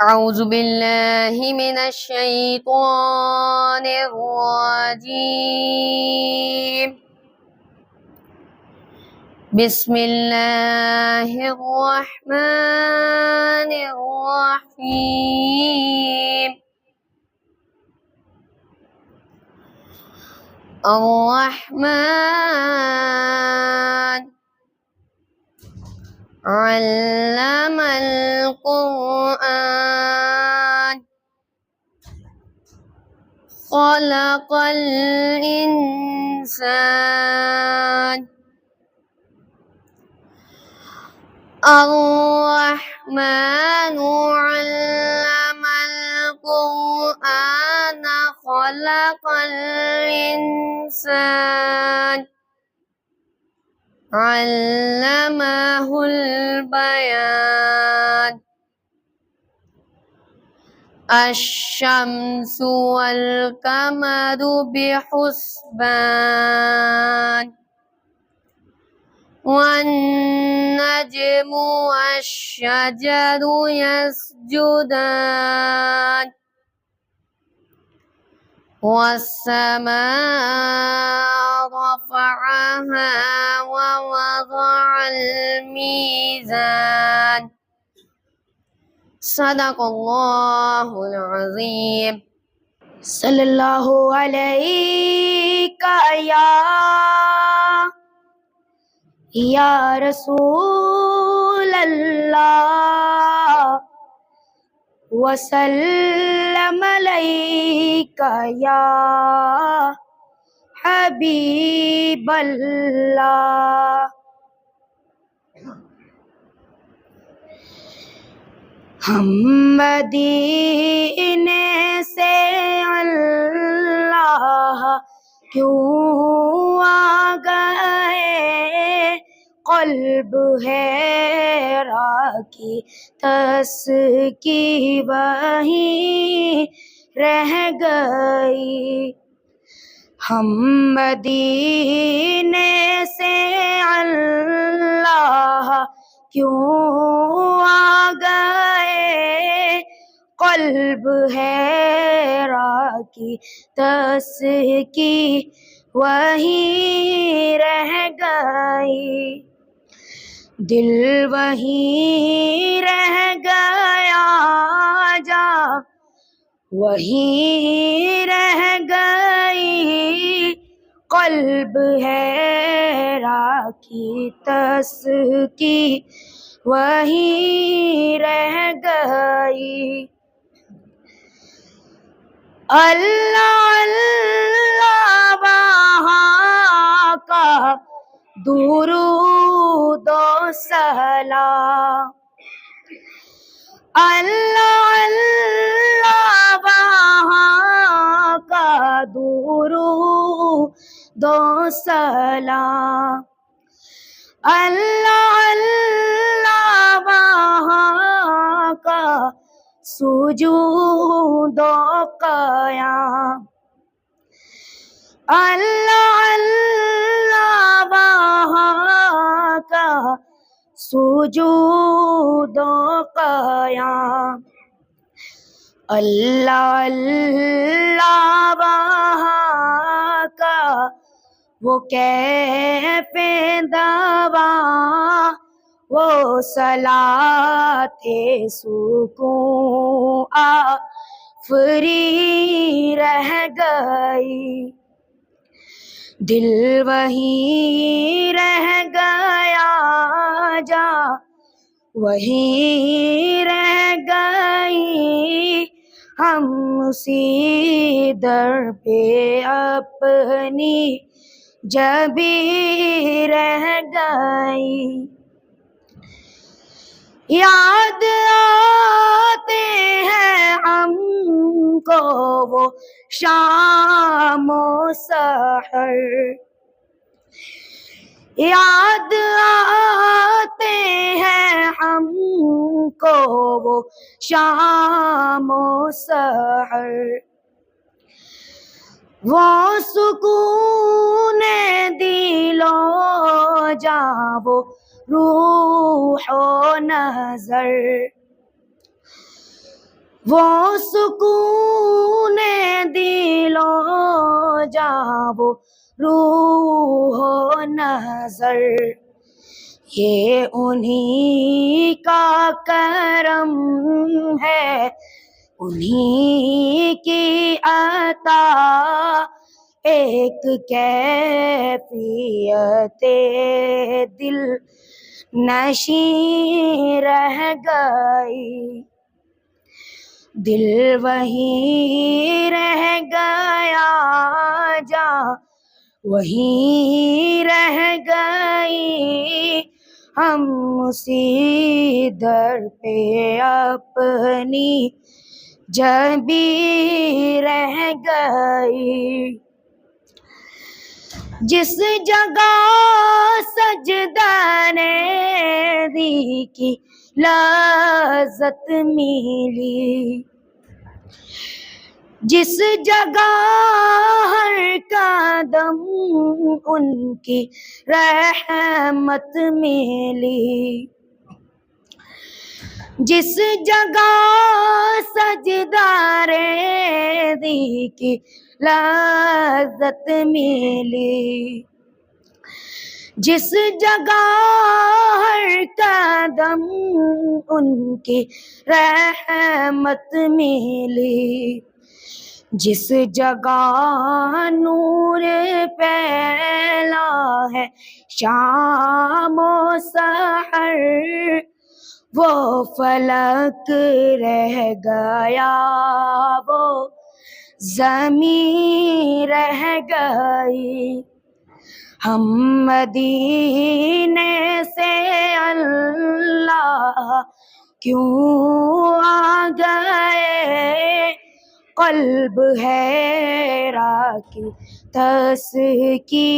أعوذ بالله من الشيطان الرجيم. بسم الله الرحمن الرحيم. الرحمن علم القرآن خلق الإنسان. الرحمن علم القرآن خلق الإنسان علمه البيان. الشمس والقمر بحسبان والنجم والشجر يسجدان والسماء رفعها ووضع الميزان. صدق اللہ العظیم. صلی اللہ علیہ یا رسول اللہ وسلم علیک یا حبیب اللہ. ہم مدینے سے اللہ کیوں آ گئے، قلب حیرا کی تس کی وہیں رہ گئی. ہم مدینے سے اللہ کیوں آ گئے، قلب حیرا کی تس کی وہیں رہ گئی. دل وہیں رہ گیا، جا وہیں رہ گئی، قلب حیرا کی تس کی وہیں رہ گئی. اللہ اللہ وہاں کا درود و سلام. اللہ اللہ وہاں کا درود و سلام. اللہ اللہ وہاں کا سجود و قیام. اللہ اللہ وہاں کا سجود و قیام. اللہ اللہ وہاں کا وہ کیف دوا، وہ صلاۃ سکون آفری رہ گئی. دل وہیں رہ گیا، جا وہیں رہ گئی، ہم اسی در پہ اپنی جبھی رہ گئی. یاد آتے ہیں ہم کو وہ شام و سحر، یاد آتے ہیں ہم کو وہ شام و سحر. وہ سکون دل و جاں، وہ روح و نظر، وہ سکون دل و جا، وہ روح و نظر، یہ انہی کا کرم ہے، انہی کی عطا، ایک کیفیت دل نشیں رہ گئی، دل وہیں رہ گیا، جا وہیں رہ گئی، ہم اسی در پہ اپنی جبی رہ گئی، جس جگہ سجدہ دی کی لذت ملی، جس جگہ ہر قدم ان کی رحمت ملی، جس جگہ سجدہ دی کی لذت ملی، جس جگہ ہر قدم ان کی رحمت ملی، جس جگہ نور پھیلا ہے شام و سحر، وہ فلک رہ گیا، وہ زمین رہ گئی، ہم مدینے سے اللہ کیوں آ گئے، قلب حیرا کی تسکی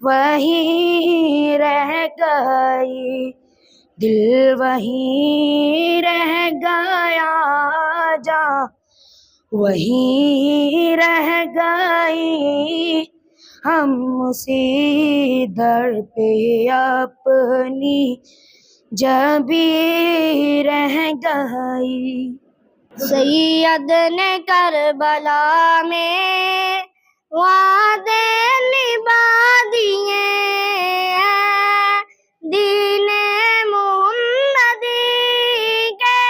وہیں رہ گئی، دل وہیں رہ گیا، جا وہیں رہ گئی، ہم اسی در پہ اپنی جبی رہ گئی۔ سید نے کربلا میں وعدے نبھا دیے ہیں، دین محمدی کے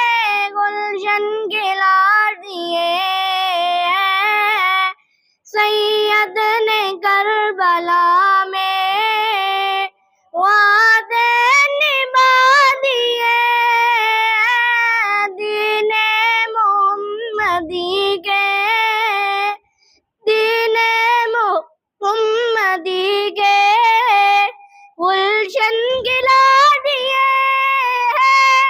گلشن کھلا دیے ہیں، سید نے کربلا میں وعدے نبھا دیے ہیں، دین محمدی کے، دین محمدی کے گلشن کھلا دیے ہیں۔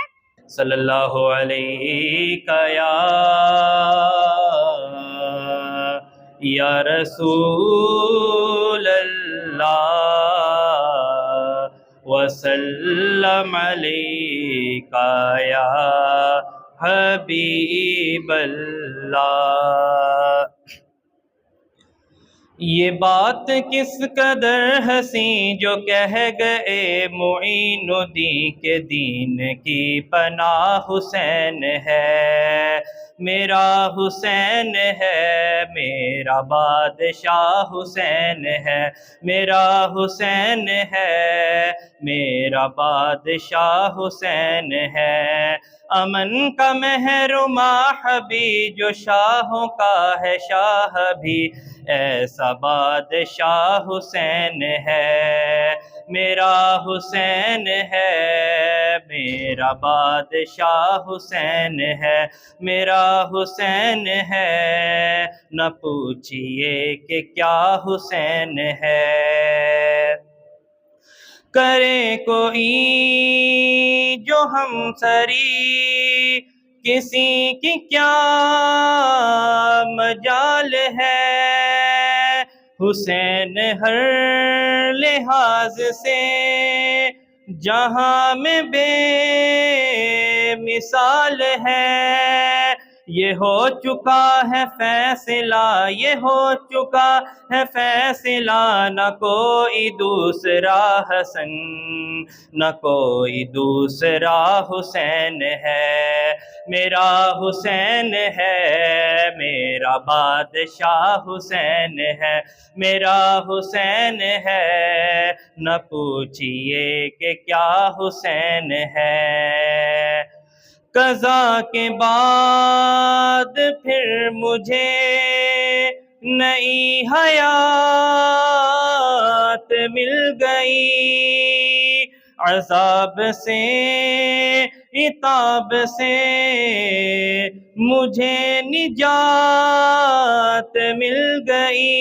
صلی اللہ علیہ یا رسول اللہ، وسلم علیک یا حبیب اللہ۔ یہ بات کس قدر حسین جو کہہ گئے معین الدین کے دین کی پناہ حسین ہے، میرا حسین ہے، میرا بادشاہ حسین ہے، میرا حسین ہے، میرا بادشاہ حسین ہے، امن کا محرمہ حبیب جو شاہوں کا ہے شاہ بھی، ایسا بادشاہ حسین ہے، میرا حسین ہے، میرا بادشاہ حسین ہے، میرا حسین ہے، نہ پوچھئے کہ کیا حسین ہے، کرے کوئی جو ہم سری کسی کی کیا مجال ہے، حسین ہر لحاظ سے جہاں میں بے مثال ہے، یہ ہو چکا ہے فیصلہ، یہ ہو چکا ہے فیصلہ، نہ کوئی دوسرا حسن نہ کوئی دوسرا حسین ہے، میرا حسین ہے، میرا بادشاہ حسین ہے، میرا حسین ہے، نہ پوچھئے کہ کیا حسین ہے۔ قضا کے بعد پھر مجھے نئی حیات مل گئی، عذاب سے عتاب سے مجھے نجات مل گئی۔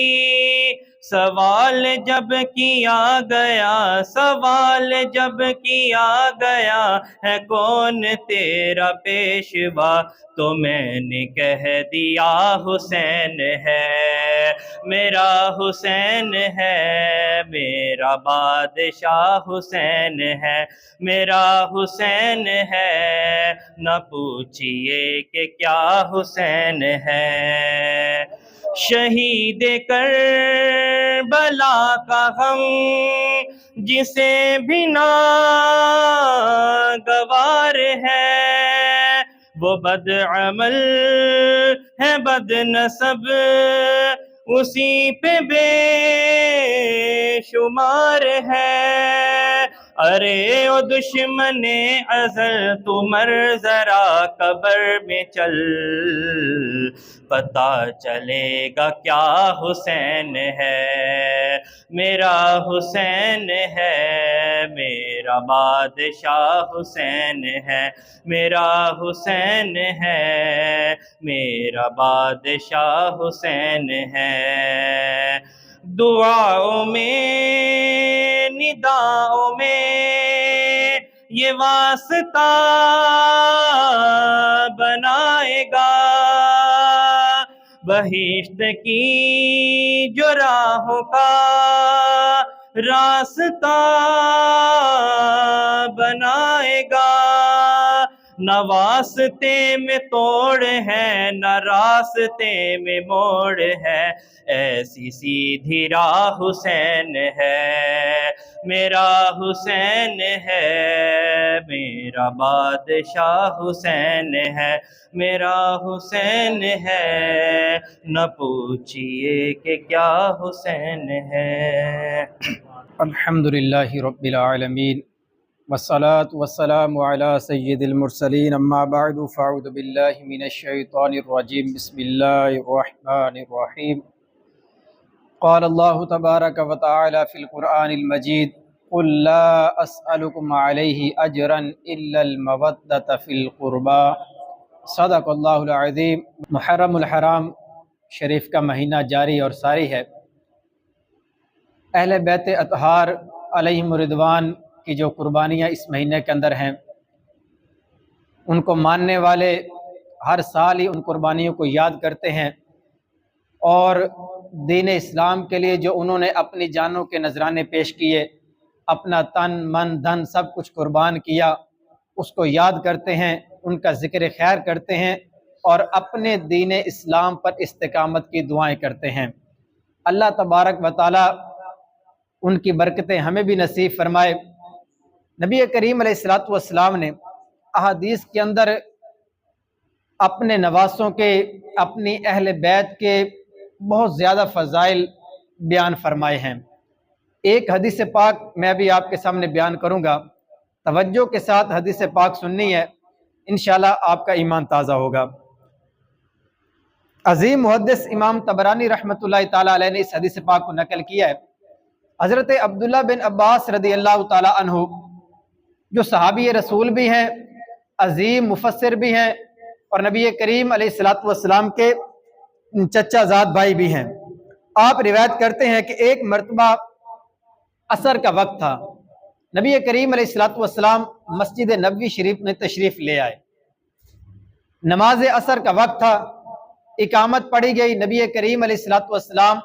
سوال جب کیا گیا، سوال جب کیا گیا ہے کون تیرا پیشوا، تو میں نے کہہ دیا حسین ہے، میرا حسین ہے، میرا بادشاہ حسین ہے، میرا حسین ہے، نہ پوچھئے کہ کیا حسین ہے۔ شہید کربلا کا غم جسے بھی ناگوار ہے، وہ بد عمل ہے بد نسب، اسی پہ بے شمار ہے۔ ارے او دشمن ازل تو مر ذرا قبر میں چل، پتہ چلے گا کیا حسین ہے، میرا حسین ہے، میرا بادشاہ حسین ہے، میرا حسین ہے، میرا بادشاہ حسین ہے۔ دعاؤں میں نداؤں میں یہ واسطہ بنائے گا، بہشت کی جو راہوں کا راستہ بنائے گا۔ نہ واسطے میں توڑ ہے، نہ راستے میں موڑ ہے، ایسی سیدھی راہ حسین ہے، میرا حسین ہے، میرا بادشاہ حسین ہے، میرا حسین ہے، نہ پوچھئے کہ کیا حسین ہے۔ الحمدللہ رب العالمین والصلاة والسلام على سید المرسلین، اما بعد فاعوذ باللہ من الشیطان الرجیم، بسم اللہ الرحمن الرحیم۔ قال اللہ تبارک و تعالی فی القرآن المجید، قل لا اسألکم علیہ اجرا الا المودۃ فی القربى۔ صدق اللہ العظیم۔ محرم الحرام شریف کا مہینہ جاری اور ساری ہے۔ اہل بیت اطہار علیہم رضوان کی جو قربانیاں اس مہینے کے اندر ہیں، ان کو ماننے والے ہر سال ہی ان قربانیوں کو یاد کرتے ہیں، اور دین اسلام کے لیے جو انہوں نے اپنی جانوں کے نذرانے پیش کیے، اپنا تن من دھن سب کچھ قربان کیا، اس کو یاد کرتے ہیں، ان کا ذکر خیر کرتے ہیں، اور اپنے دین اسلام پر استقامت کی دعائیں کرتے ہیں۔ اللہ تبارک و تعالی ان کی برکتیں ہمیں بھی نصیب فرمائے۔ نبی کریم علیہ السلام نے احادیث کے اندر اپنے نواسوں کے، اپنی اہل بیت کے بہت زیادہ فضائل بیان فرمائے ہیں۔ ایک حدیث پاک میں بھی آپ کے سامنے بیان کروں گا، توجہ کے ساتھ حدیث پاک سننی ہے، انشاءاللہ آپ کا ایمان تازہ ہوگا۔ عظیم محدث امام طبرانی رحمۃ اللہ تعالیٰ علیہ نے اس حدیث پاک کو نقل کیا ہے۔ حضرت عبداللہ بن عباس رضی اللہ تعالیٰ عنہ، جو صحابی رسول بھی ہیں، عظیم مفسر بھی ہیں، اور نبی کریم علیہ السلام کے چچا زاد بھائی بھی ہیں، آپ روایت کرتے ہیں کہ ایک مرتبہ عصر کا وقت تھا، نبی کریم علیہ السلام مسجد نبوی شریف میں تشریف لے آئے، نماز عصر کا وقت تھا، اقامت پڑھی گئی، نبی کریم علیہ السلام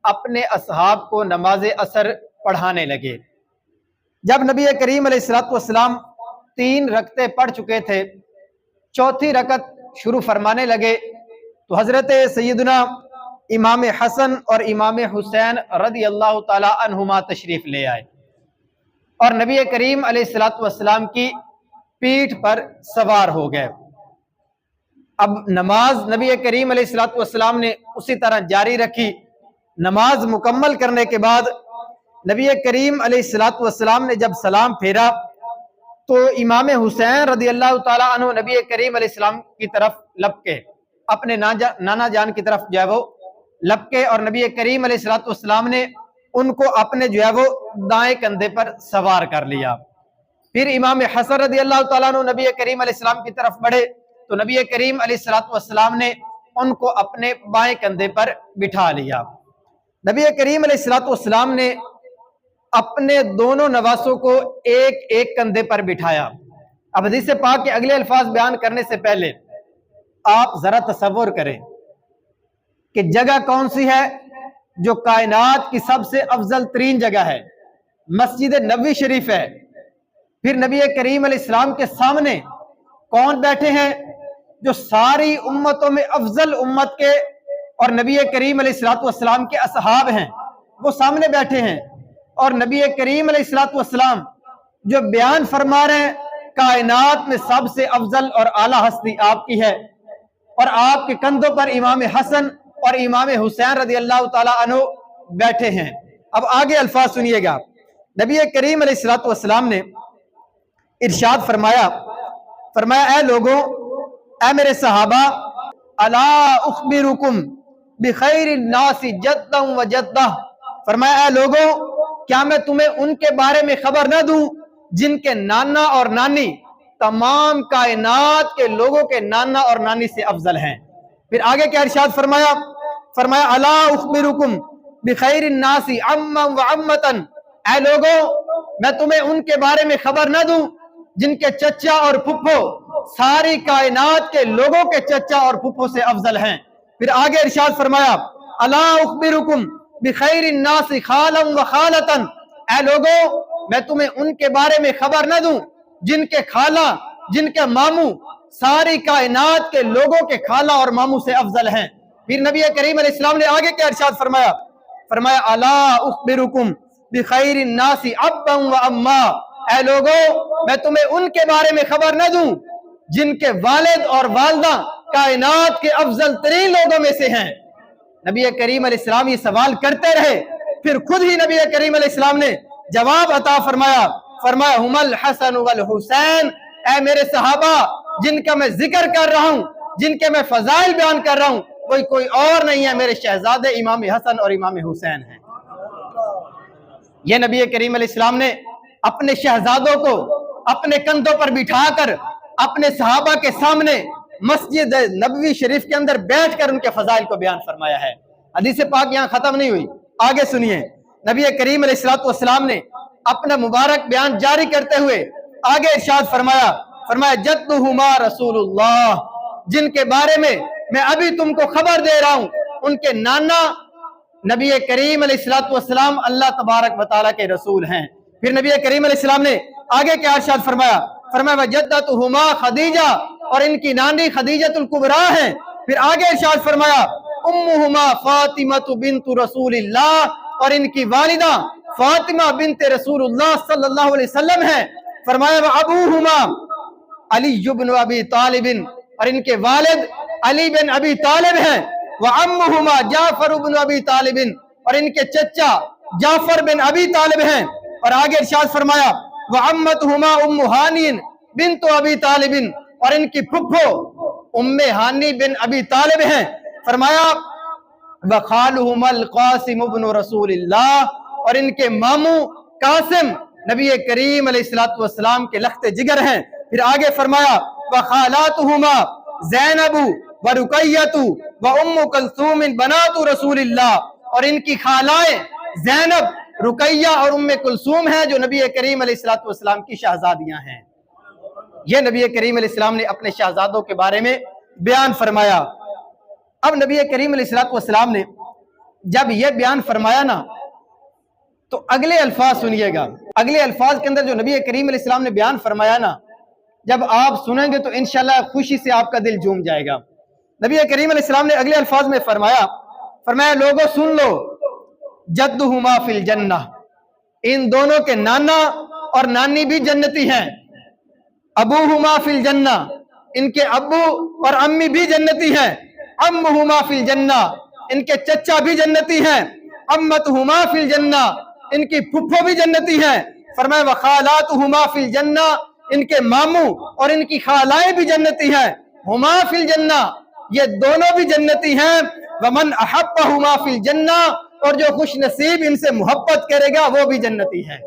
اپنے اصحاب کو نماز عصر پڑھانے لگے۔ جب نبی کریم علیہ السلام 3 رکعتیں پڑھ چکے تھے، چوتھی رکعت شروع فرمانے لگے تو حضرت سیدنا امام حسن اور امام حسین رضی اللہ تعالی عنہما تشریف لے آئے اور نبی کریم علیہ الصلوۃ والسلام کی پیٹھ پر سوار ہو گئے۔ اب نماز نبی کریم علیہ الصلوۃ والسلام نے اسی طرح جاری رکھی۔ نماز مکمل کرنے کے بعد نبی کریم علیہ الصلوۃ والسلام نے جب سلام پھیرا تو امام حسین رضی اللہ تعالیٰ عنہ نبی کریم علیہ السلام کی طرف لپکے، اپنے نانا جان کی طرف جو ہے وہ لپکے، اور نبی کریم علیہ الصلوۃ والسلام نے ان کو اپنے جو ہے وہ دائیں کندھے پر سوار کر لیا۔ پھر امام حسن رضی اللہ تعالیٰ عنہ نبی کریم علیہ السلام کی طرف بڑھے تو نبی کریم علیہ الصلوۃ والسلام نے ان کو اپنے بائیں کندھے پر بٹھا لیا۔ نبی کریم علیہ الصلوۃ والسلام نے اپنے دونوں نواسوں کو ایک ایک کندھے پر بٹھایا۔ اب حدیث پاک کے اگلے الفاظ بیان کرنے سے پہلے آپ ذرا تصور کریں کہ جگہ کون سی ہے جو کائنات کی سب سے افضل ترین جگہ ہے؟ مسجد نبوی شریف ہے۔ پھر نبی کریم علیہ السلام کے سامنے کون بیٹھے ہیں؟ جو ساری امتوں میں افضل امت کے اور نبی کریم علیہ الصلوۃ والسلام کے اصحاب ہیں، وہ سامنے بیٹھے ہیں، اور نبی کریم علیہ الصلوۃ والسلام جو بیان فرما رہے ہیں کائنات میں سب سے افضل اور اعلیٰ ہستی آپ کی ہے، اور آپ کے کندھوں پر امام حسن اور امام حسین رضی اللہ تعالیٰ عنہ بیٹھے ہیں۔ اب آگے الفاظ سنیے گا۔ نبی کریم علیہ الصلوۃ والسلام نے ارشاد فرمایا اے لوگوں، اے میرے صحابہ، الا اخبرکم بخیر الناس جدا و جدہ، فرمایا اے لوگوں، کیا میں تمہیں ان کے بارے میں خبر نہ دوں جن کے نانا اور نانی تمام کائنات کے لوگوں کے نانا اور نانی سے افضل ہیں؟ پھر آگے کیا ارشاد فرمایا الا اخبرکم بخیر الناس عما و عمتن، اے لوگوں، میں تمہیں ان کے بارے میں خبر نہ دوں جن کے چچا اور پھپھو ساری کائنات کے لوگوں کے چچا اور پھپھو سے افضل ہیں۔ پھر آگے ارشاد فرمایا الا اخبرکم بخیر الناس خالا و خالتن، اے لوگوں، میں تمہیں ان کے بارے میں خبر نہ دوں جن کے خالہ جن کے ماموں ساری کائنات کے لوگوں کے خالہ اور ماموں سے افضل ہیں۔ پھر نبی کریم علیہ السلام نے آگے کیا ارشاد فرمایا الا اخبرکم بخیر الناس ابا و اما، اے لوگوں، میں تمہیں ان کے بارے میں خبر نہ دوں جن کے والد اور والدہ کائنات کے افضل ترین لوگوں میں سے ہیں۔ نبی کریم علیہ السلام یہ سوال کرتے رہے، پھر خود ہی نبی کریم علیہ السلام نے جواب عطا فرمایا ہم الحسن والحسین، اے میرے صحابہ، جن کا میں ذکر کر رہا ہوں، جن کے میں فضائل بیان کر رہا ہوں، وہی کوئی اور نہیں ہے، میرے شہزادے امام حسن اور امام حسین ہیں۔ یہ نبی کریم علیہ السلام نے اپنے شہزادوں کو اپنے کندھوں پر بٹھا کر اپنے صحابہ کے سامنے مسجد نبوی شریف کے اندر بیٹھ کر ان کے فضائل کو بیان فرمایا ہے۔ حدیث پاک یہاں ختم نہیں ہوئی، آگے سنیے۔ نبی کریم علیہ الصلوۃ والسلام نے اپنا مبارک بیان جاری کرتے ہوئے آگے ارشاد فرمایا جدہما رسول اللہ، جن کے بارے میں ابھی تم کو خبر دے رہا ہوں، ان کے نانا نبی کریم علیہ الصلوۃ والسلام اللہ تبارک و تعالیٰ کے رسول ہیں۔ پھر نبی کریم علیہ السلام نے آگے کیا ارشاد فرمایا جدتہما خدیجہ، اور ان کی نانی خدیجۃ الکبریٰ ہیں۔ پھر آگے ارشاد فرمایا امہما فاطمہ بنت رسول اللہ، اور ان کی والدہ فاطمہ بنت رسول اللہ صلی اللہ علیہ وسلم ہیں۔ فرمایا ابوہما علی بن ابی طالب، اور ان کے والد علی بن ابی طالب ہیں۔ وعمہما جعفر بن ابی طالب، اور ان کے چچا جعفر بن ابی طالب ہیں۔ اور آگے ارشاد فرمایا وعمتہما ام ہانی بنت ابی طالب، اور ان کی پھپھو ام ہانی بن ابی طالب ہیں۔ فرمایا وخالہما القاسم بن رسول اللہ، اور ان کے ماموں قاسم نبی کریم علیہ الصلوۃ والسلام کے لخت جگر ہیں۔ پھر آگے فرمایا وخالاتہما زینب ورقیۃ وام کلثوم بنات رسول اللہ، اور ان کی خالائیں زینب، رقیہ اور ام کلثوم ہیں جو نبی کریم علیہ الصلوۃ والسلام کی شہزادیاں ہیں۔ یہ نبی کریم علیہ السلام نے اپنے شہزادوں کے بارے میں بیان فرمایا۔ اب نبی کریم علیہ الصلوۃ والسلام نے جب یہ بیان فرمایا نا تو اگلے الفاظ سنیے گا۔ اگلے الفاظ کے اندر جو نبی کریم علیہ السلام نے بیان فرمایا نا جب آپ سنیں گے تو انشاءاللہ خوشی سے آپ کا دل جھوم جائے گا۔ نبی کریم علیہ السلام نے اگلے الفاظ میں فرمایا لوگوں سن لو، جدہما فی الجنہ، ان دونوں کے نانا اور نانی بھی جنتی ہیں، ابوہما فی الجنہ، ان کے ابو اور امی بھی جنتی ہیں، امہما فی الجنہ، ان کے چچا بھی جنتی ہیں، امتہما فی الجنہ، ان کی پھپھو بھی جنتی ہیں، فرمایا وخالاتہما فی الجنہ، ان کے ماموں اور ان کی خالائیں بھی جنتی ہیں، ہما فی الجنہ، یہ دونوں بھی جنتی ہیں، ومن احبہما فی الجنہ، اور جو خوش نصیب ان سے محبت کرے گا وہ بھی جنتی ہے۔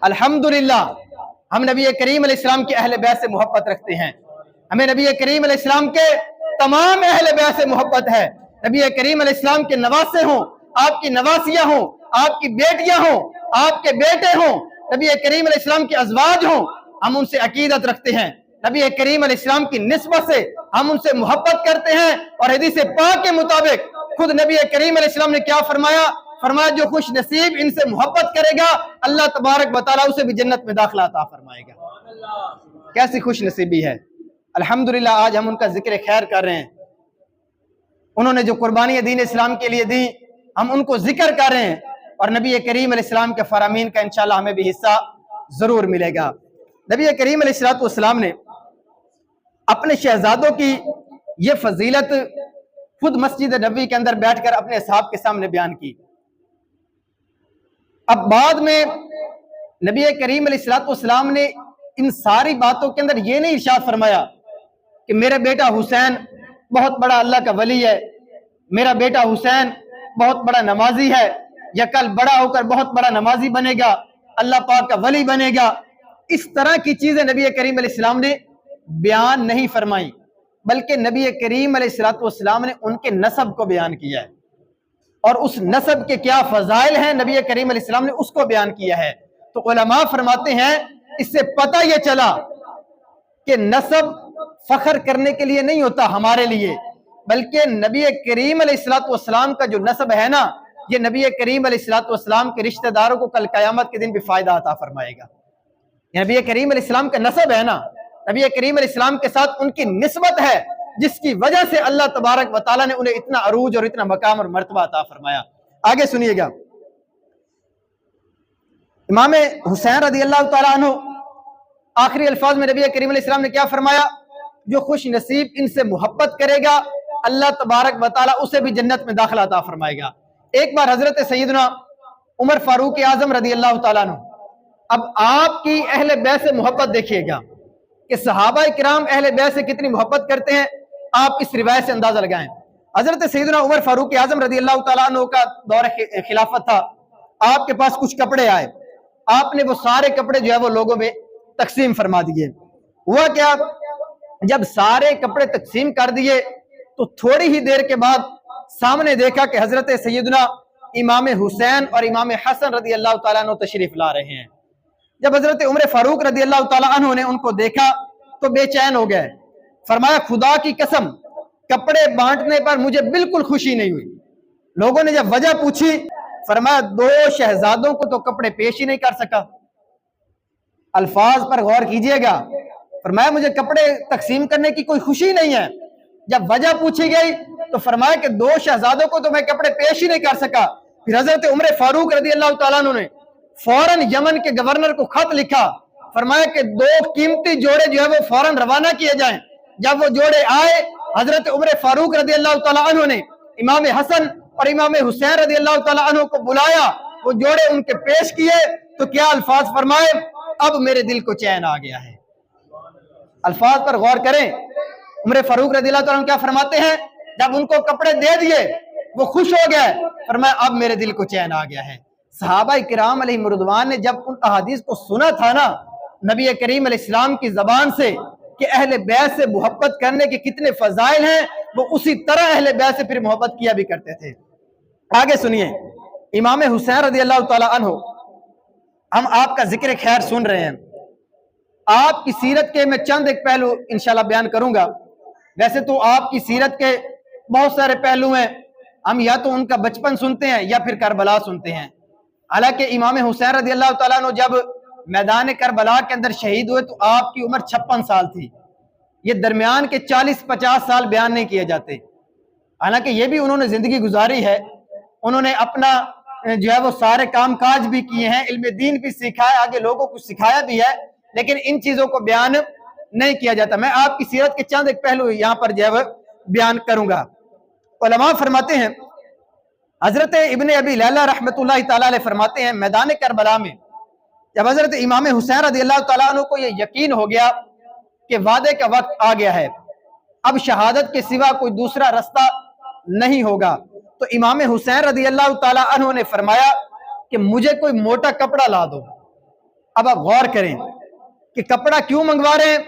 الحمدللہ ہم نبی کریم علیہ السلام کے اہل بیت سے محبت رکھتے ہیں، ہمیں نبی کریم علیہ السلام کے تمام اہل بیت سے محبت ہے۔ نبی کریم علیہ السلام کے نواسے ہوں، آپ کی نواسیاں ہوں، آپ کی بیٹیاں ہوں، آپ کے بیٹے ہوں، نبی کریم علیہ السلام کے ازواج ہوں، ہم ان سے عقیدت رکھتے ہیں، نبی کریم علیہ السلام کی نسبت سے ہم ان سے محبت کرتے ہیں، اور حدیث پاک کے مطابق خود نبی کریم علیہ السلام نے کیا فرمایا جو خوش نصیب ان سے محبت کرے گا اللہ تبارک و تعالیٰ اسے بھی جنت میں داخلہ عطا فرمائے گا۔ کیسی خوش نصیبی ہے۔ الحمدللہ آج ہم ان کا ذکر خیر کر رہے ہیں، انہوں نے جو قربانی دین اسلام کے لیے دی ہم ان کو ذکر کر رہے ہیں، اور نبی کریم علیہ السلام کے فرامین کا انشاءاللہ ہمیں بھی حصہ ضرور ملے گا۔ نبی کریم علیہ السلام نے اپنے شہزادوں کی یہ فضیلت خود مسجد نبوی کے اندر بیٹھ کر اپنے اصحاب کے سامنے بیان کی۔ اب بعد میں نبی کریم علیہ السلام نے ان ساری باتوں کے اندر یہ نہیں ارشاد فرمایا کہ میرا بیٹا حسین بہت بڑا اللہ کا ولی ہے، میرا بیٹا حسین بہت بڑا نمازی ہے، یا کل بڑا ہو کر بہت بڑا نمازی بنے گا، اللہ پاک کا ولی بنے گا۔ اس طرح کی چیزیں نبی کریم علیہ السلام نے بیان نہیں فرمائی، بلکہ نبی کریم علیہ السلام نے ان کے نسب کو بیان کیا ہے، اور اس نسب کے کیا فضائل ہیں نبی کریم علیہ السلام نے اس کو بیان کیا ہے۔ تو علماء فرماتے ہیں اس سے پتہ یہ چلا کہ نسب فخر کرنے کے لیے نہیں ہوتا ہمارے لیے، بلکہ نبی کریم علیہ السلام کا جو نسب ہے نا، یہ نبی کریم علیہ السلام کے رشتہ داروں کو کل قیامت کے دن بھی فائدہ عطا فرمائے گا۔ نبی کریم علیہ السلام کا نسب ہے نا، نبی کریم علیہ السلام کے ساتھ ان کی نسبت ہے، جس کی وجہ سے اللہ تبارک و تعالیٰ نے انہیں اتنا عروج اور اتنا مقام اور مرتبہ عطا فرمایا۔ آگے سنیے گا، امام حسین رضی اللہ تعالیٰ عنہ آخری الفاظ میں نبی کریم علیہ السلام نے کیا فرمایا؟ جو خوش نصیب ان سے محبت کرے گا اللہ تبارک و تعالیٰ اسے بھی جنت میں داخلہ عطا فرمائے گا۔ ایک بار حضرت سیدنا عمر فاروق اعظم رضی اللہ تعالیٰ عنہ، اب آپ کی اہل بیت سے محبت دیکھیے گا کہ صحابہ کرام اہل بیت سے کتنی محبت کرتے ہیں، آپ اس روایت سے اندازہ لگائیں۔ حضرت سیدنا عمر فاروق اعظم رضی اللہ تعالیٰ عنہ کا دور خلافت تھا، آپ کے پاس کچھ کپڑے آئے، آپ نے وہ سارے کپڑے جو ہے وہ لوگوں میں تقسیم فرما دیے۔ ہوا کیا، جب سارے کپڑے تقسیم کر دیے تو تھوڑی ہی دیر کے بعد سامنے دیکھا کہ حضرت سیدنا امام حسین اور امام حسن رضی اللہ تعالیٰ عنہ تشریف لا رہے ہیں۔ جب حضرت عمر فاروق رضی اللہ تعالیٰ عنہ نے ان کو دیکھا تو بے چین ہو گئے، فرمایا خدا کی قسم کپڑے بانٹنے پر مجھے بالکل خوشی نہیں ہوئی۔ لوگوں نے جب وجہ پوچھی، فرمایا دو شہزادوں کو تو کپڑے پیش ہی نہیں کر سکا۔ الفاظ پر غور کیجئے گا، فرمایا مجھے کپڑے تقسیم کرنے کی کوئی خوشی نہیں ہے۔ جب وجہ پوچھی گئی تو فرمایا کہ دو شہزادوں کو تو میں کپڑے پیش ہی نہیں کر سکا۔ پھر حضرت عمر فاروق رضی اللہ تعالیٰ عنہ نے فوراً یمن کے گورنر کو خط لکھا، فرمایا کہ دو قیمتی جوڑے جو ہے وہ فوراً روانہ کیے جائیں۔ جب وہ جوڑے آئے، حضرت عمر فاروق رضی اللہ تعالیٰ عنہ نے امام حسن اور امام حسین رضی اللہ تعالیٰ عنہ کو بلایا، وہ جوڑے ان کے پیش کیے تو کیا الفاظ فرمائے؟ اب میرے دل کو چین آ گیا ہے۔ الفاظ پر غور کریں، عمر فاروق رضی اللہ تعالیٰ عنہ کیا فرماتے ہیں؟ جب ان کو کپڑے دے دیے وہ خوش ہو گئے، فرمایا اب میرے دل کو چین آ گیا ہے۔ صحابہ کرام علیہ رضوان نے جب ان احادیث کو سنا تھا نا نبی کریم علیہ السلام کی زبان سے کہ اہل بیت سے محبت کرنے کے کتنے فضائل ہیں، وہ اسی طرح اہل بیت سے پھر محبت کیا بھی کرتے تھے۔ آگے سنیے، امام حسین رضی اللہ تعالیٰ عنہ، ہم آپ کا ذکر خیر سن رہے ہیں، آپ کی سیرت کے میں چند ایک پہلو انشاءاللہ بیان کروں گا۔ ویسے تو آپ کی سیرت کے بہت سارے پہلو ہیں، ہم یا تو ان کا بچپن سنتے ہیں یا پھر کربلا سنتے ہیں۔ حالانکہ امام حسین رضی اللہ تعالیٰ عنہ جب میدان کربلا کے اندر شہید ہوئے تو آپ کی عمر 56 سال تھی. یہ درمیان کے 40-50 سال بیان نہیں کیے جاتے. حالانکہ یہ بھی انہوں نے زندگی گزاری ہے, انہوں نے اپنا جو ہے وہ سارے کام کاج بھی کیے ہیں, علم دین بھی سیکھا ہے, آگے لوگوں کو سکھایا بھی ہے, لیکن ان چیزوں کو بیان نہیں کیا جاتا. میں آپ کی سیرت کے چند ایک پہلو یہاں پر جو ہے وہ بیان کروں گا. علماء فرماتے ہیں, حضرت ابن ابی لیلہ رحمۃ اللہ تعالیٰ علیہ فرماتے ہیں, میدان کربلا میں جب حضرت امام حسین رضی اللہ تعالیٰ عنہ کو یہ یقین ہو گیا کہ وعدے کا وقت آ گیا ہے, اب شہادت کے سوا کوئی دوسرا رستہ نہیں ہوگا, تو امام حسین رضی اللہ تعالیٰ عنہ نے فرمایا کہ مجھے کوئی موٹا کپڑا لا دو. اب آپ غور کریں کہ کپڑا کیوں منگوا رہے ہیں.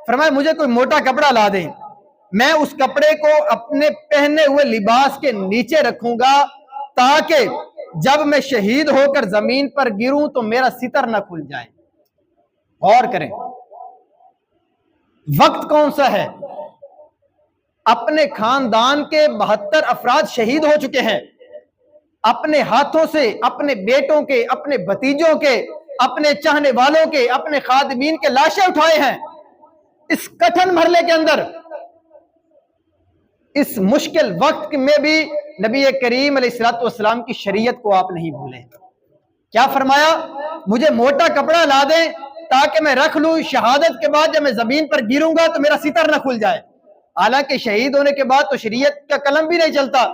فرمایا مجھے کوئی موٹا کپڑا لا دیں, میں اس کپڑے کو اپنے پہنے ہوئے لباس کے نیچے رکھوں گا تاکہ جب میں شہید ہو کر زمین پر گروں تو میرا ستر نہ کھل جائے. غور کریں, وقت کون سا ہے؟ اپنے خاندان کے 72 افراد شہید ہو چکے ہیں, اپنے ہاتھوں سے اپنے بیٹوں کے, اپنے بھتیجوں کے, اپنے چاہنے والوں کے, اپنے خادمین کے لاشیں اٹھائے ہیں. اس کٹھن مرحلے کے اندر, اس مشکل وقت میں بھی نبی کریم علیہ الصلوۃ والسلام کی شریعت کو آپ نہیں بھولے. کیا فرمایا؟ مجھے موٹا کپڑا لا دیں تاکہ میں رکھ لوں, شہادت کے بعد جب میں زمین پر گروں گا تو میرا ستر نہ کھل جائے. حالانکہ شہید ہونے کے بعد تو شریعت کا قلم بھی نہیں چلتا,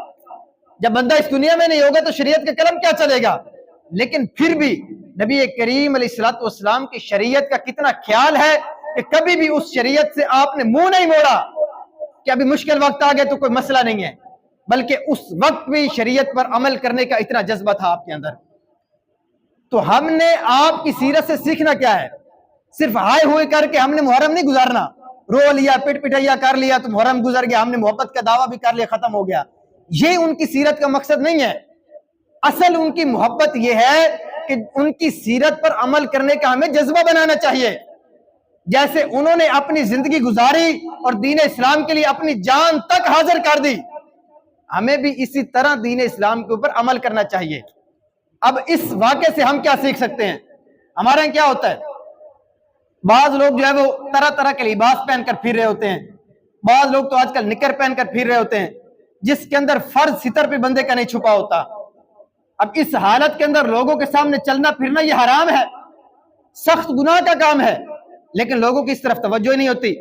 جب بندہ اس دنیا میں نہیں ہوگا تو شریعت کا قلم کیا چلے گا. لیکن پھر بھی نبی کریم علیہ الصلوۃ والسلام کی شریعت کا کتنا خیال ہے کہ کبھی بھی اس شریعت سے آپ نے منہ نہیں موڑا کہ ابھی مشکل وقت آ گئے تو کوئی مسئلہ نہیں ہے, بلکہ اس وقت بھی شریعت پر عمل کرنے کا اتنا جذبہ تھا آپ کے اندر. تو ہم نے آپ کی سیرت سے سیکھنا کیا ہے؟ صرف ہائے ہوئے کر کے ہم نے محرم نہیں گزارنا, رو لیا, پٹ پٹیا کر لیا تو محرم گزر گیا, ہم نے محبت کا دعویٰ بھی کر لیا, ختم ہو گیا. یہ ان کی سیرت کا مقصد نہیں ہے. اصل ان کی محبت یہ ہے کہ ان کی سیرت پر عمل کرنے کا ہمیں جذبہ بنانا چاہیے. جیسے انہوں نے اپنی زندگی گزاری اور دین اسلام کے لیے اپنی جان تک حاضر کر دی, ہمیں بھی اسی طرح دین اسلام کے اوپر عمل کرنا چاہیے. اب اس واقعے سے ہم کیا سیکھ سکتے ہیں؟ ہمارے یہاں کیا ہوتا ہے, بعض لوگ جو ہے وہ طرح طرح کے لباس پہن کر پھر رہے ہوتے ہیں, بعض لوگ تو آج کل نکر پہن کر پھر رہے ہوتے ہیں جس کے اندر فرض ستر پہ بندے کا نہیں چھپا ہوتا. اب اس حالت کے اندر لوگوں کے سامنے چلنا پھرنا یہ حرام ہے, سخت گناہ کا کام ہے, لیکن لوگوں کی اس طرف توجہ نہیں ہوتی.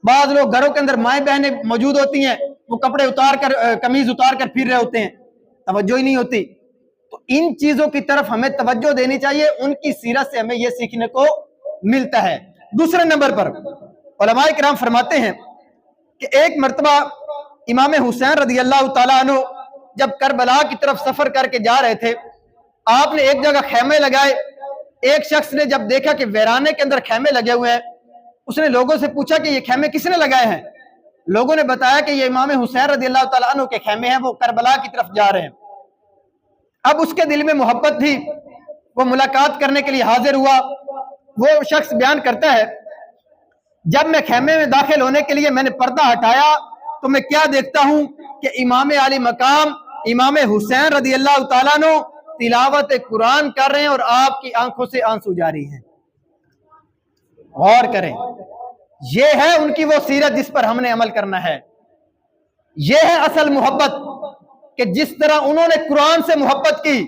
بعض لوگ گھروں کے اندر مائیں بہنیں موجود ہوتی ہیں, وہ کپڑے اتار کر قمیض اتار کر پھر رہے ہوتے ہیں, توجہ ہی نہیں ہوتی. تو ان چیزوں کی طرف ہمیں توجہ دینی چاہیے, ان کی سیرت سے ہمیں یہ سیکھنے کو ملتا ہے. دوسرے نمبر پر علماء کرام فرماتے ہیں کہ ایک مرتبہ امام حسین رضی اللہ تعالیٰ عنہ جب کربلا کی طرف سفر کر کے جا رہے تھے, آپ نے ایک جگہ خیمے لگائے. ایک شخص نے جب دیکھا کہ ویرانے کے اندر خیمے لگے ہوئے ہیں, اس نے لوگوں سے پوچھا کہ یہ خیمے کس نے لگائے ہیں؟ لوگوں نے بتایا کہ یہ امام حسین رضی اللہ تعالیٰ عنہ کے خیمے ہیں, وہ کربلا کی طرف جا رہے ہیں. اب اس کے دل میں محبت تھی, وہ ملاقات کرنے کے لیے حاضر ہوا. وہ شخص بیان کرتا ہے, جب میں خیمے میں داخل ہونے کے لیے میں نے پردہ ہٹایا تو میں کیا دیکھتا ہوں کہ امام علی مقام امام حسین رضی اللہ تعالیٰ عنہ تلاوت قرآن کر رہے ہیں اور آپ کی آنکھوں سے آنسو جاری ہیں. غور کریں, یہ ہے ان کی وہ سیرت جس پر ہم نے عمل کرنا ہے. یہ ہے اصل محبت کہ جس طرح انہوں نے قرآن سے محبت کی,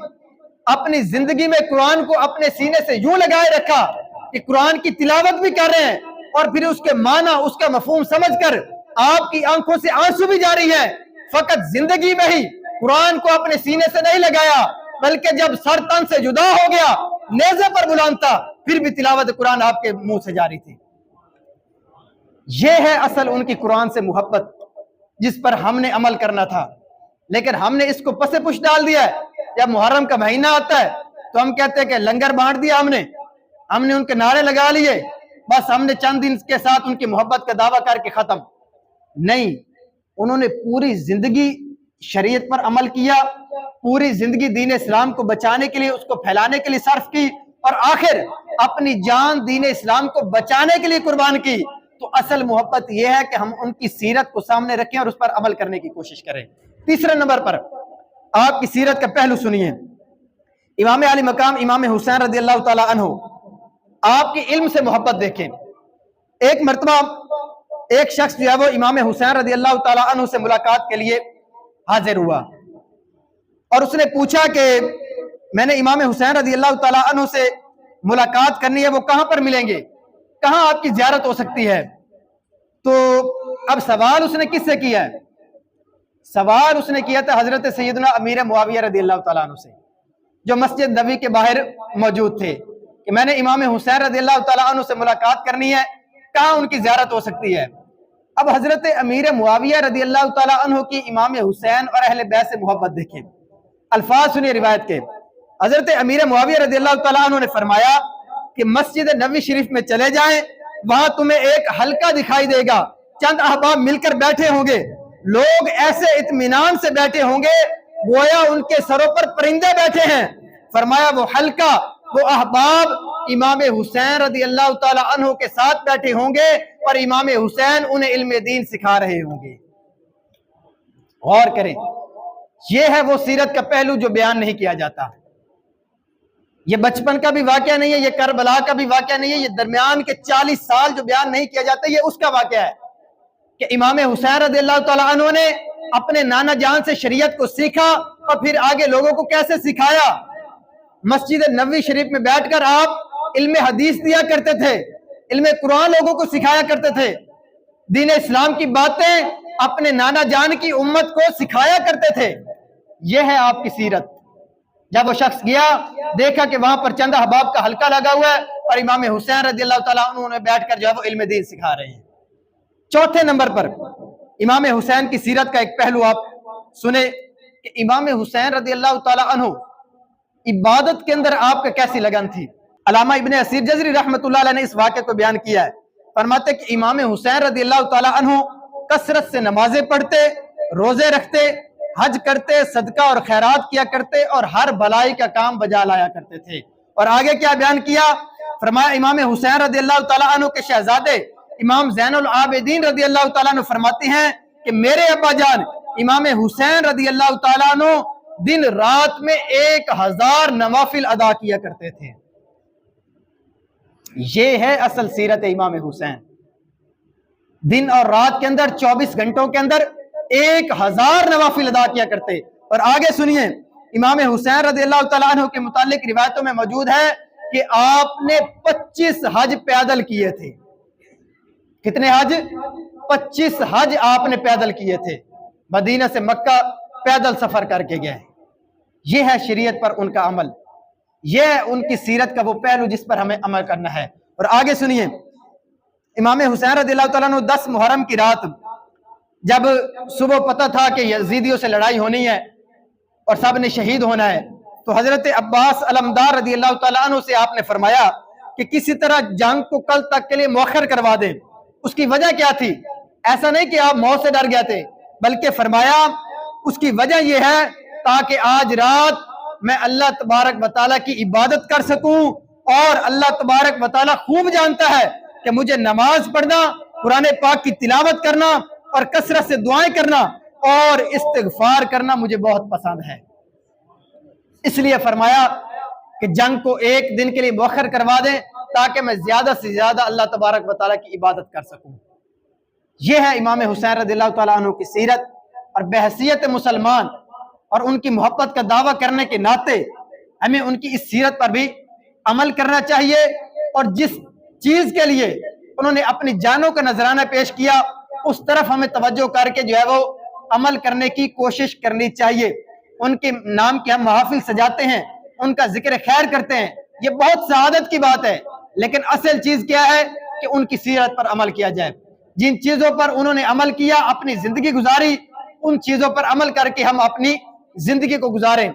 اپنی زندگی میں قرآن کو اپنے سینے سے یوں لگائے رکھا کہ قرآن کی تلاوت بھی کر رہے ہیں اور پھر اس کے معنی, اس کا مفہوم سمجھ کر آپ کی آنکھوں سے آنسو بھی جاری ہیں. فقط زندگی میں ہی قرآن کو اپنے سینے سے نہیں لگایا, بلکہ جب سر تن سے جدا ہو گیا, نیزے پر بلند تھا, پھر بھی تلاوت قرآن آپ کے منہ سے جاری تھی. یہ ہے اصل ان کی قرآن سے محبت جس پر ہم نے عمل کرنا تھا. لیکن ہم نے اس کو پس پش ڈال دیا ہے. جب محرم کا مہینہ آتا ہے تو ہم کہتے ہیں کہ لنگر بانٹ دیا, ہم نے ان کے نعرے لگا لیے, بس ہم نے چند دن کے ساتھ ان کی محبت کا دعویٰ کر کے ختم. نہیں, انہوں نے پوری زندگی شریعت پر عمل کیا, پوری زندگی دین اسلام کو بچانے کے لیے, اس کو پھیلانے کے لیے صرف کی, اور آخر اپنی جان دین اسلام کو بچانے کے لیے قربان کی. تو اصل محبت یہ ہے کہ ہم ان کی سیرت کو سامنے رکھیں اور اس پر عمل کرنے کی کوشش کریں. تیسرے نمبر پر آپ کی سیرت کا پہلو سنیے. امام علی مقام امام حسین رضی اللہ تعالیٰ عنہ آپ کی علم سے محبت دیکھیں. ایک مرتبہ ایک شخص جو ہے وہ امام حسین رضی اللہ تعالیٰ عنہ سے ملاقات کے لیے حاضر ہوا اور اس نے پوچھا کہ میں نے امام حسین رضی اللہ تعالیٰ عنہ سے ملاقات کرنی ہے، وہ کہاں پر ملیں گے، کہاں آپ کی زیارت ہو سکتی ہے؟ تو اب سوال اس نے کس سے کیا ہے؟ سوال اس نے کیا تھا حضرت سیدنا امیر معاویہ رضی اللہ تعالیٰ عنہ سے، جو مسجد نبوی کے باہر موجود تھے، کہ میں نے امام حسین رضی اللہ تعالیٰ عنہ سے ملاقات کرنی ہے، کہاں ان کی زیارت ہو سکتی ہے؟ اب حضرت امیر معاویہ رضی اللہ تعالیٰ عنہ کی امام حسین اور اہل بیت سے محبت دیکھیں. الفاظ سنیے روایت کے. حضرت امیر معاویہ رضی اللہ تعالیٰ عنہ نے فرمایا کہ مسجد نبوی شریف میں چلے جائیں، وہاں تمہیں ایک حلقہ دکھائی دے گا، چند احباب مل کر بیٹھے ہوں گے، لوگ ایسے اطمینان سے بیٹھے ہوں گے گویا ان کے سروں پر پرندے بیٹھے ہیں. فرمایا وہ حلقہ، وہ احباب امام حسین رضی اللہ تعالی عنہ کے ساتھ بیٹھے ہوں گے اور امام حسین انہیں علم دین سکھا رہے ہوں گے. غور کریں، یہ ہے وہ سیرت کا پہلو جو بیان نہیں کیا جاتا. یہ بچپن کا بھی واقعہ نہیں ہے، یہ کربلا کا بھی واقعہ نہیں ہے، یہ درمیان کے 40 سال جو بیان نہیں کیا جاتا یہ اس کا واقعہ ہے کہ امام حسین رضی اللہ تعالیٰ عنہ نے اپنے نانا جان سے شریعت کو سیکھا اور پھر آگے لوگوں کو کیسے سکھایا. مسجد نبوی شریف میں بیٹھ کر آپ علم حدیث دیا کرتے تھے، علم قرآن لوگوں کو سکھایا کرتے تھے، دین اسلام کی باتیں اپنے نانا جان کی امت کو سکھایا کرتے تھے. یہ ہے آپ کی سیرت. جب وہ شخص گیا دیکھا کہ وہاں پر چند احباب کا حلقہ لگا ہوا ہے اور امام حسین رضی اللہ تعالیٰ عنہ نے بیٹھ کر جو ہے وہ علم دین سکھا رہے ہیں. چوتھے نمبر پر امام حسین کی سیرت کا ایک پہلو آپ سنیں کہ امام حسین رضی اللہ تعالیٰ عنہ عبادت کے اندر آپ کا کیسی لگن تھی. علامہ ابن اسیر جزری رحمۃ اللہ علیہ نے اس واقعے کو بیان کیا ہے. فرماتے کہ امام حسین رضی اللہ تعالیٰ عنہ کثرت سے نمازیں پڑھتے، روزے رکھتے، حج کرتے، صدقہ اور خیرات کیا کرتے اور ہر بھلائی کا کام بجا لایا کرتے تھے. اور آگے کیا بیان کیا؟ فرمایا امام حسین رضی اللہ تعالیٰ عنہ کے شہزادے امام زین العابدین رضی اللہ تعالیٰ عنہ فرماتے ہیں کہ میرے ابا جان امام حسین رضی اللہ تعالیٰ عنہ دن رات میں 1000 نوافل ادا کیا کرتے تھے. یہ ہے اصل سیرت امام حسین. دن اور رات کے اندر 24 گھنٹوں کے اندر 1000 نوافل ادا کیا کرتے. اور آگے سنیے امام حسین رضی اللہ تعالیٰ عنہ کے متعلق روایتوں میں موجود ہے کہ آپ نے 25 حج پیدل کیے تھے. کتنے حج؟ 25 حج آپ نے پیدل کیے تھے. مدینہ سے مکہ پیدل سفر کر کے گئے. یہ ہے شریعت پر ان کا عمل، یہ ہے ان کی سیرت کا وہ پہلو جس پر ہمیں عمل کرنا ہے. اور آگے سنیے امام حسین رضی اللہ تعالیٰ عنہ 10 محرم کی رات جب صبح پتہ تھا کہ یزیدیوں سے لڑائی ہونی ہے اور سب نے شہید ہونا ہے تو حضرت عباس علمدار رضی اللہ تعالیٰ عنہ سے آپ نے فرمایا کہ کسی طرح جنگ کو کل تک کے لیے مؤخر کروا دیں. اس کی وجہ کیا تھی؟ ایسا نہیں کہ آپ موت سے ڈر گئے تھے، بلکہ فرمایا اس کی وجہ یہ ہے تاکہ آج رات میں اللہ تبارک و تعالیٰ کی عبادت کر سکوں. اور اللہ تبارک و تعالیٰ خوب جانتا ہے کہ مجھے نماز پڑھنا، قرآن پاک کی تلاوت کرنا اور کثرت سے دعائیں کرنا اور استغفار کرنا مجھے بہت پسند ہے. اس لیے فرمایا کہ جنگ کو ایک دن کے لیے مؤخر کروا دیں تاکہ میں زیادہ سے زیادہ اللہ تبارک و تعالیٰ کی عبادت کر سکوں. یہ ہے امام حسین رضی اللہ تعالیٰ عنہ کی سیرت. اور بحیثیت مسلمان اور ان کی محبت کا دعویٰ کرنے کے ناطے ہمیں ان کی اس سیرت پر بھی عمل کرنا چاہیے. اور جس چیز کے لیے انہوں نے اپنی جانوں کا نذرانہ پیش کیا اس طرف ہمیں توجہ کر کے جو ہے وہ عمل کرنے کی کوشش کرنی چاہیے. ان کے نام کی ہم محافل سجاتے ہیں، ان کا ذکر خیر کرتے ہیں، یہ بہت سعادت کی بات ہے، لیکن اصل چیز کیا ہے کہ ان کی سیرت پر عمل کیا جائے. جن چیزوں پر انہوں نے عمل کیا، اپنی زندگی گزاری، ان چیزوں پر عمل کر کے ہم اپنی زندگی کو گزاریں.